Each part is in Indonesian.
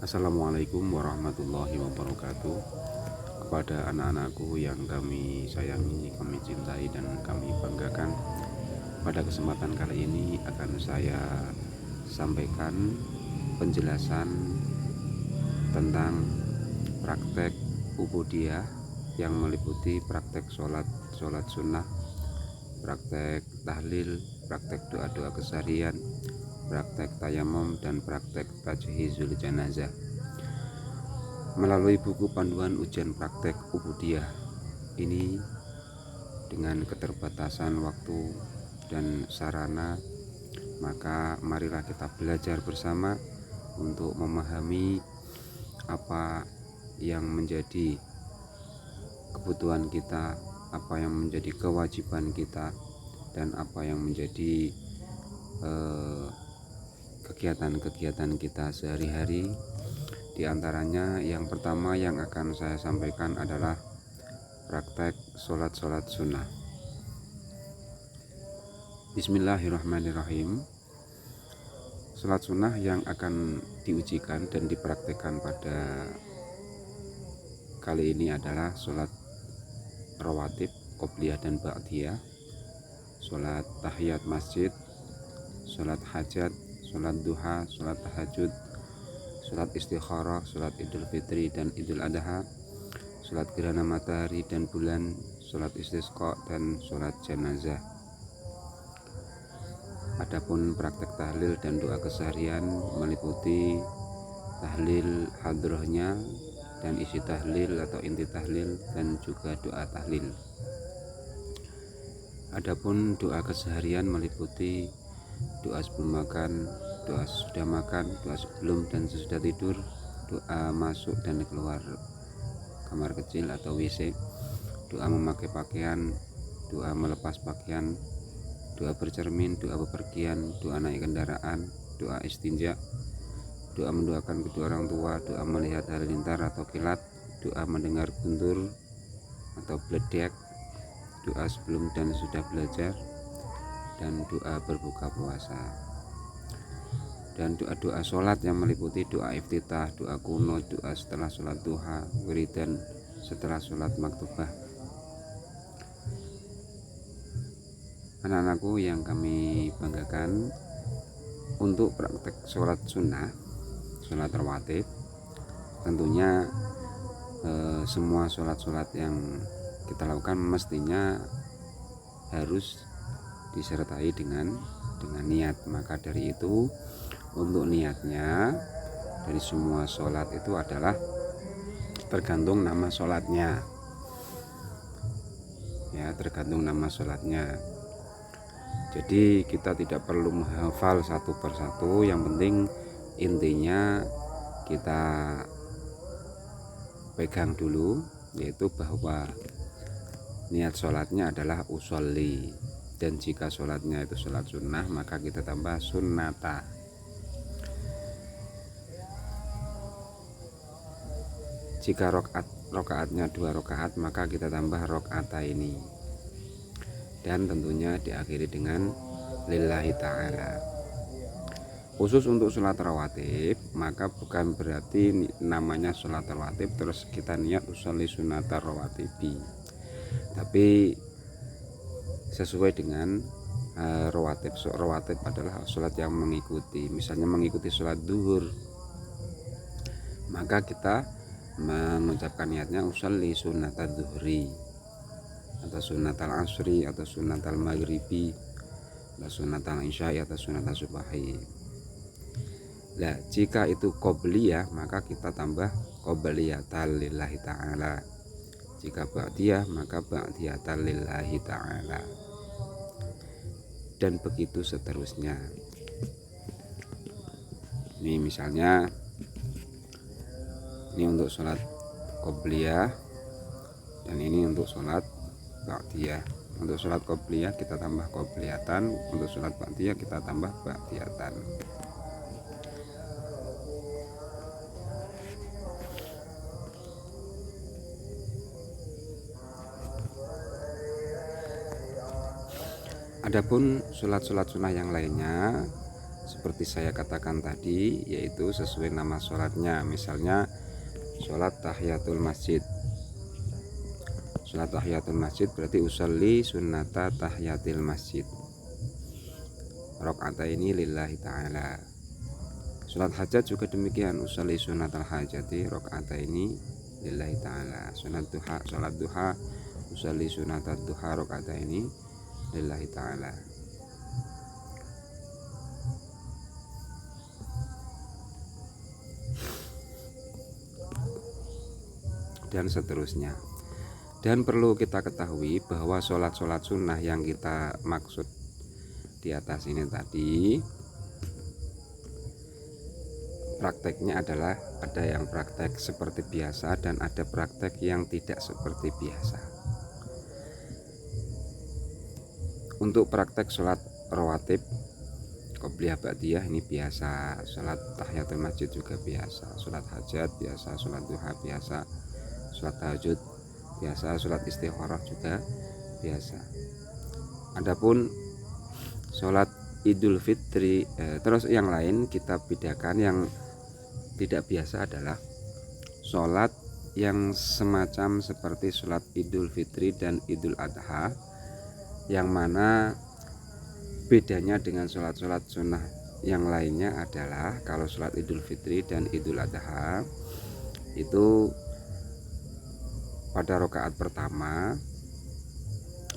Assalamualaikum warahmatullahi wabarakatuh. Kepada anak-anakku yang kami sayangi, kami cintai, dan kami banggakan, pada kesempatan kali ini akan saya sampaikan penjelasan tentang praktek ubudiyah yang meliputi praktek sholat sunnah, praktek tahlil, praktek doa-doa keseharian, praktek tayamum, dan praktek tajhizul janazah. Melalui buku panduan ujian praktek ubudiyah ini, dengan keterbatasan waktu dan sarana, maka marilah kita belajar bersama untuk memahami apa yang menjadi kebutuhan kita, apa yang menjadi kewajiban kita, dan apa yang menjadi kegiatan-kegiatan kita sehari-hari. Di antaranya yang pertama yang akan saya sampaikan adalah praktek sholat sunnah. Bismillahirrahmanirrahim. Sholat sunnah yang akan diujikan dan dipraktekkan pada kali ini adalah sholat rawatib, qobliyah dan ba'diyah, sholat tahiyat masjid, sholat hajat, sholat duha, sholat tahajud, sholat istikharah, sholat idul fitri dan idul adha, sholat gerhana matahari dan bulan, sholat istisqa, dan sholat jenazah. Adapun praktek tahlil dan doa keseharian meliputi tahlil hadrohnya dan isi tahlil atau inti tahlil, dan juga doa tahlil. Adapun doa keseharian meliputi doa sebelum makan, doa sesudah makan, doa sebelum dan sesudah tidur, doa masuk dan keluar kamar kecil atau WC, doa memakai pakaian, doa melepas pakaian, doa bercermin, doa bepergian, doa naik kendaraan, doa istinja, doa mendoakan kedua orang tua, doa melihat halilintar atau kilat, doa mendengar guntur atau bledek, doa sebelum dan sudah belajar, dan doa berbuka puasa. Dan doa-doa sholat yang meliputi doa iftitah, doa kunut, doa setelah sholat duha, wiridan setelah sholat maktubah. Anak-anakku yang kami banggakan, untuk praktek sholat sunnah, sholat rawatib, tentunya semua sholat yang kita lakukan mestinya harus disertai dengan niat. Maka dari itu, untuk niatnya dari semua sholat itu adalah tergantung nama sholatnya, ya, tergantung nama sholatnya. Jadi kita tidak perlu menghafal satu persatu, yang penting intinya kita pegang dulu, yaitu bahwa niat sholatnya adalah usolli, dan jika sholatnya itu sholat sunnah maka kita tambah sunnata. Jika rokaatnya 2 rokaat maka kita tambah rokaata ini, dan tentunya diakhiri dengan lillahi ta'ala. Khusus untuk sholat rawatib, maka bukan berarti namanya sholat rawatib terus kita niat usolli sunnata rawatibi, tapi sesuai dengan rawatib. Rawatib adalah sholat yang mengikuti, misalnya mengikuti sholat duhur, maka kita mengucapkan niatnya usolli sunnata duhri, atau sunnatal asri, atau sunnatal maghribi, atau sunnatal isya'i, atau sunnatal subahi. Nah, jika itu qobliyah maka kita tambah qobliyatan lillahi ta'ala. Jika ba'diyah maka ba'diyatan lillahi ta'ala, dan begitu seterusnya. Ini misalnya, ini untuk sholat qobliyah, dan ini untuk sholat ba'diyah. Untuk sholat qobliyah kita tambah qobliyatan, untuk sholat ba'diyah kita tambah ba'diyatan. Adapun sholat sunnah yang lainnya seperti saya katakan tadi, yaitu sesuai nama sholatnya. Misalnya sholat tahiyatul masjid. Sholat tahiyatul masjid berarti usolli sunnata tahiyatil masjid, rakaataini lillahi ta'ala. Sholat hajat juga demikian, usolli sunnatal hajati rakaataini lillahi ta'ala. Sholat duha usolli sunnatat duha rakaataini lillahi ta'ala. Dan seterusnya. Dan perlu kita ketahui bahwa sholat-sholat sunnah yang kita maksud di atas ini tadi, prakteknya adalah ada yang praktek seperti biasa dan ada praktek yang tidak seperti biasa. Untuk praktek sholat rawatib, qobliyah ba'diyah ini biasa, sholat tahiyatul masjid juga biasa, sholat hajat biasa, sholat duha biasa, sholat tahajud biasa, sholat istikharah juga biasa. Adapun sholat Idul Fitri, terus yang lain kita bedakan. Yang tidak biasa adalah sholat yang semacam seperti sholat Idul Fitri dan Idul Adha, yang mana bedanya dengan sholat-sholat sunnah yang lainnya adalah kalau sholat Idul Fitri dan Idul Adha itu pada rakaat pertama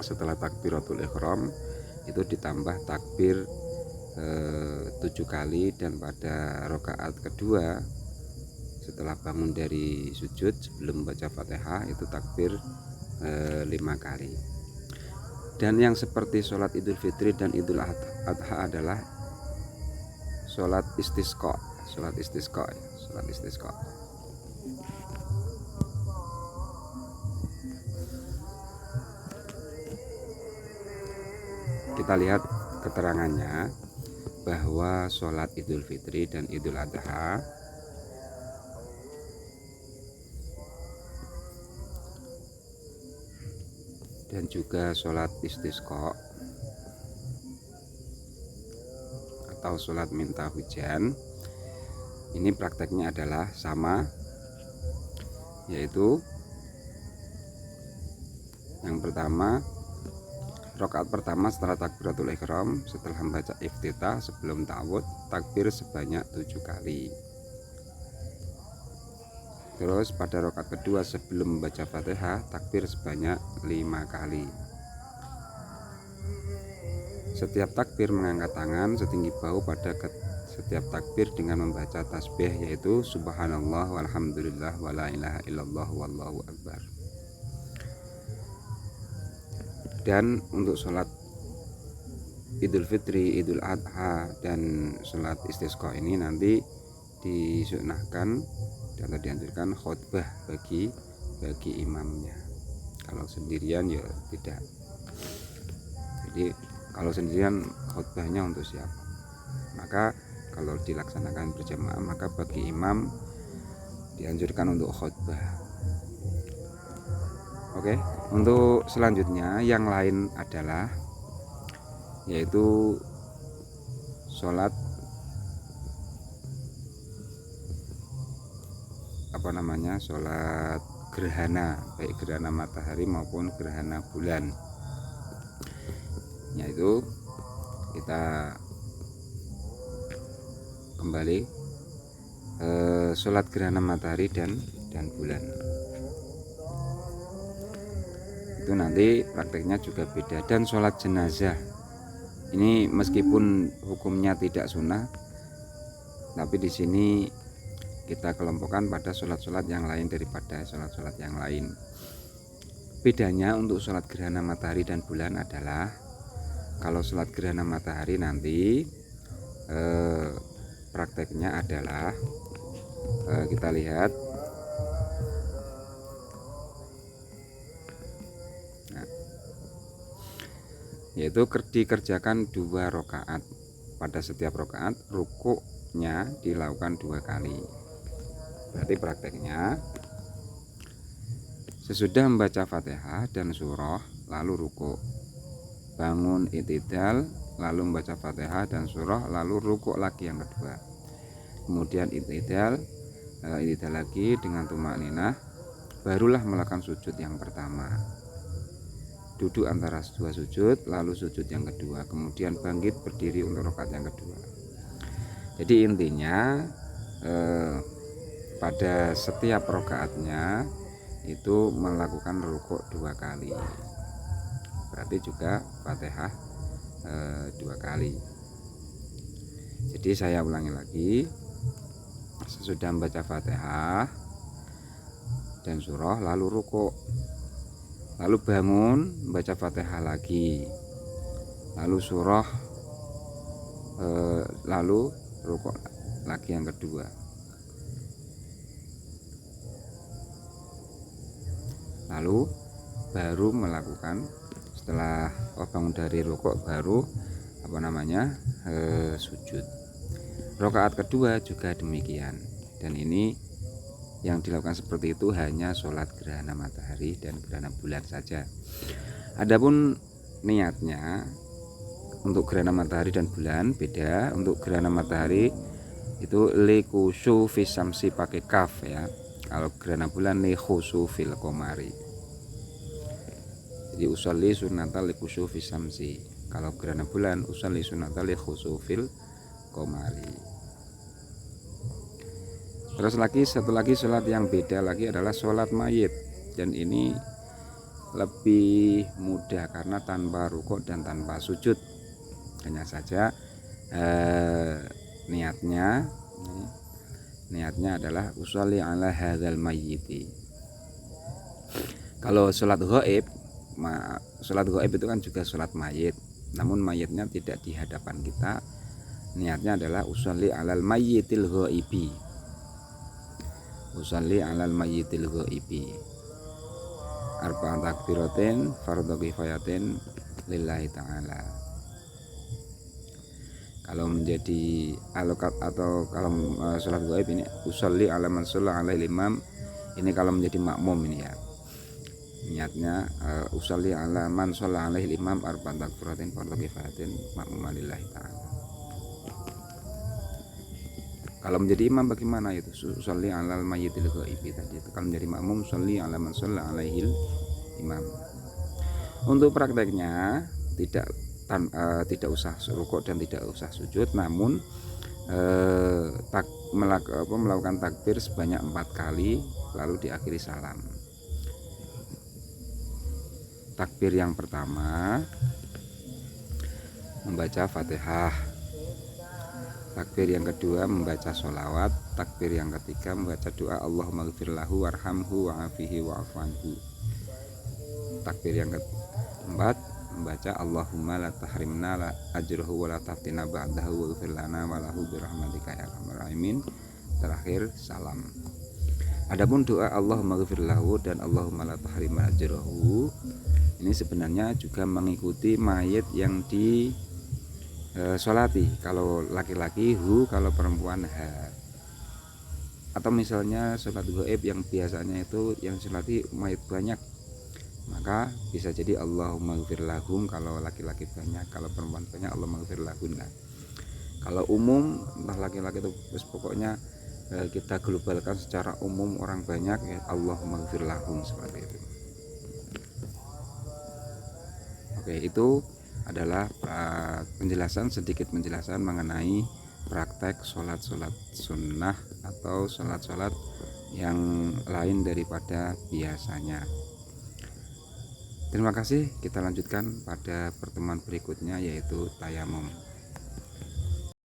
setelah takbiratul ihram itu ditambah takbir 7 kali, dan pada rakaat kedua setelah bangun dari sujud sebelum baca Fatihah itu takbir 5 kali. Dan yang seperti sholat Idul Fitri dan Idul Adha adalah sholat istisqa. Kita lihat keterangannya bahwa sholat Idul Fitri dan Idul Adha dan juga sholat istisqa atau sholat minta hujan ini prakteknya adalah sama, yaitu yang pertama, rakaat pertama setelah takbiratul ihram, setelah membaca iftitah sebelum ta'awud, takbir sebanyak 7 kali. Terus pada rakaat kedua sebelum membaca Fatihah, takbir sebanyak 5 kali. Setiap takbir mengangkat tangan setinggi bahu pada setiap takbir dengan membaca tasbih, yaitu subhanallah walhamdulillah wala ilaha illallah wallahu akbar. Dan untuk sholat Idul Fitri, Idul Adha, dan sholat istisqa ini nanti disunahkan dan dianjurkan khutbah bagi imamnya. Kalau sendirian ya tidak. Jadi kalau sendirian khutbahnya untuk siapa? Maka kalau dilaksanakan berjamaah maka bagi imam dianjurkan untuk khutbah. Oke, untuk selanjutnya yang lain adalah yaitu sholat sholat gerhana, baik gerhana matahari maupun gerhana bulan. Yaitu kita kembali sholat gerhana matahari dan bulan. Itu nanti prakteknya juga beda. Dan sholat jenazah ini meskipun hukumnya tidak sunnah, tapi di sini kita kelompokkan pada sholat-sholat yang lain daripada sholat-sholat yang lain. Bedanya untuk sholat gerhana matahari dan bulan adalah kalau sholat gerhana matahari nanti prakteknya adalah kita lihat yaitu dikerjakan 2 rakaat. Pada setiap rakaat rukuknya dilakukan 2 kali. Berarti prakteknya sesudah membaca Fatihah dan surah lalu rukuk, bangun i'tidal, lalu membaca Fatihah dan surah, lalu rukuk lagi yang kedua. Kemudian i'tidal lagi dengan tumakninah, barulah melakukan sujud yang pertama. Duduk antara dua sujud, lalu sujud yang kedua, kemudian bangkit berdiri untuk rakaat yang kedua. Jadi intinya pada setiap rakaatnya itu melakukan rukuk 2 kali, berarti juga Fatihah 2 kali. Jadi saya ulangi lagi, sesudah membaca Fatihah dan surah lalu rukuk, lalu bangun membaca Fatihah lagi, lalu surah, lalu rukuk lagi yang kedua, lalu baru melakukan setelah bangun dari rukuk baru sujud. Rakaat kedua juga demikian, dan ini yang dilakukan seperti itu hanya sholat gerhana matahari dan gerhana bulan saja. Adapun niatnya untuk gerhana matahari dan bulan beda. Untuk gerhana matahari itu likushu fisamsi pakai kaf ya. Kalau gerhana bulan likhusu fil komari. Jadi usolli sunatal likushu fisamsi. Kalau gerhana bulan usolli sunatal likhusu fil komari. Terus satu lagi sholat yang beda lagi adalah sholat mayit, dan ini lebih mudah karena tanpa rukuk dan tanpa sujud. Hanya saja niatnya adalah usolli ala hadzal mayyiti. Kalau sholat ghaib itu kan juga sholat mayit, namun mayitnya tidak di hadapan kita. Niatnya adalah usolli alal mayyitil ghaibi, usolli alal mayyitil ghaibi, arba'an takbiratin fardhu kifayatin lillahi ta'ala. Kalau menjadi alokat atau kalau sholat ghaib ini usolli ala man shalla alaihi imam, ini kalau menjadi makmum ini ya, niatnya usolli ala man shalla alaihi imam arba'an takbiratin fardhu kifayatin makmum lillahi ta'ala. Kalau menjadi imam bagaimana itu? Usolli alal mayyitil ghaibi tadi itu. Kalau menjadi makmum usolli ala man shalla alaihi imam. Untuk prakteknya tidak usah rukuk dan tidak usah sujud, namun melakukan takbir sebanyak 4 kali lalu diakhiri salam. Takbir yang pertama membaca Fatihah, takbir yang kedua membaca sholawat, takbir yang ketiga membaca doa Allahumma ghfir lahu warhamhu wa'afihi wa'fu anhu, takbir yang keempat membaca Allahumma la tahrimna la ajruhu wa la taftina ba'dahu wa ghfir lana wa lahu birahmatika ya arhamar rahimin, terakhir salam. Adapun doa Allahumma ghfir lahu dan Allahumma la tahrimna ajruhu ini sebenarnya juga mengikuti mayit yang di sholati. Kalau laki-laki hu, kalau perempuan ha. Atau misalnya sholat ghaib yang biasanya itu yang sholati mayit banyak, maka bisa jadi Allahumma ghfir lahum kalau laki-laki banyak, kalau perempuan banyak Allahumma ghfir lahunna. Kalau umum entah laki-laki itu pokoknya kita globalkan secara umum orang banyak ya Allahumma ghfir lahum, seperti itu. Oke, itu adalah sedikit penjelasan mengenai praktek sholat sunnah atau sholat yang lain daripada biasanya. Terima kasih, kita lanjutkan pada pertemuan berikutnya yaitu tayamum.